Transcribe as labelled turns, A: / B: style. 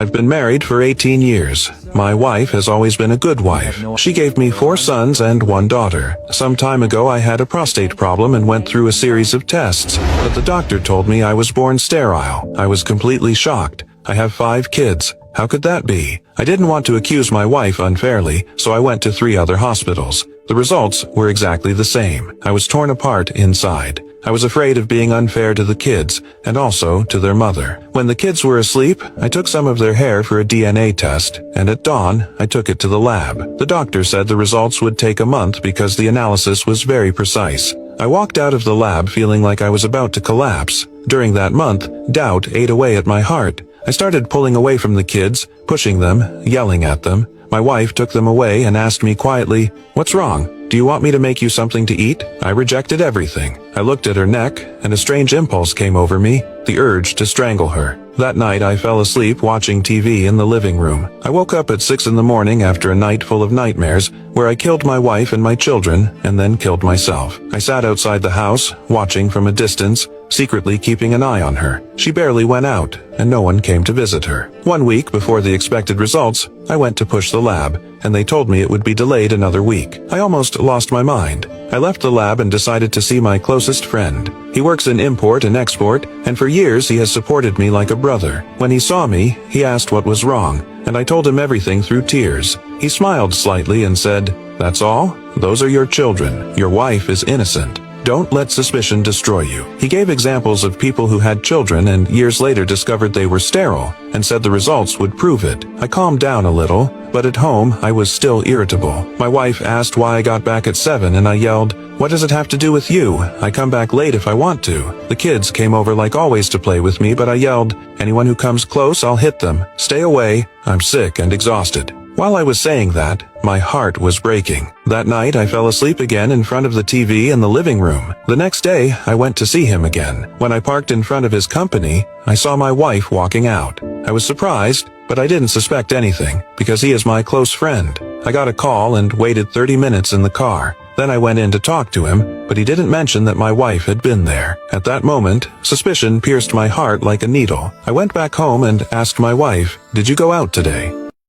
A: I've been married for 18 years. My wife has always been a good wife. She gave me 4 sons and 1 daughter. Some time ago I had a prostate problem and went through a series of tests, but the doctor told me I was born sterile. I was completely shocked. I have 5 kids. How could that be? I didn't want to accuse my wife unfairly, so I went to 3 other hospitals. The results were exactly the same. I was torn apart inside. I was afraid of being unfair to the kids, and also to their mother. When the kids were asleep, I took some of their hair for a DNA test, and at dawn, I took it to the lab. The doctor said the results would take a month because the analysis was very precise. I walked out of the lab feeling like I was about to collapse. During that month, doubt ate away at my heart. I started pulling away from the kids, pushing them, yelling at them. My wife took them away and asked me quietly, "What's wrong? Do you want me to make you something to eat?" I rejected everything. I looked at her neck, and a strange impulse came over me, the urge to strangle her. That night I fell asleep watching TV in the living room. I woke up at 6 in the morning after a night full of nightmares, where I killed my wife and my children, and then killed myself. I sat outside the house, watching from a distance, secretly keeping an eye on her. She barely went out, and no one came to visit her. 1 week before the expected results, I went to push the lab, and they told me it would be delayed another week. I almost lost my mind. I left the lab and decided to see my closest friend. He works in import and export, and for years he has supported me like a brother. When he saw me, he asked what was wrong, and I told him everything through tears. He smiled slightly and said, "That's all? Those are your children. Your wife is innocent. Don't let suspicion destroy you." He gave examples of people who had children and years later discovered they were sterile, and said the results would prove it. I calmed down a little, but at home I was still irritable. My wife asked why I got back at 7 and I yelled, "What does it have to do with you? I come back late if I want to." The kids came over like always to play with me, but I yelled, "Anyone who comes close, I'll hit them. Stay away. I'm sick and exhausted." While I was saying that, my heart was breaking. That night I fell asleep again in front of the TV in the living room. The next day, I went to see him again. When I parked in front of his company, I saw my wife walking out. I was surprised, but I didn't suspect anything, because he is my close friend. I got a call and waited 30 minutes in the car. Then I went in to talk to him, but he didn't mention that my wife had been there. At that moment, suspicion pierced my heart like a needle. I went back home and asked my wife, "Did you go out today?"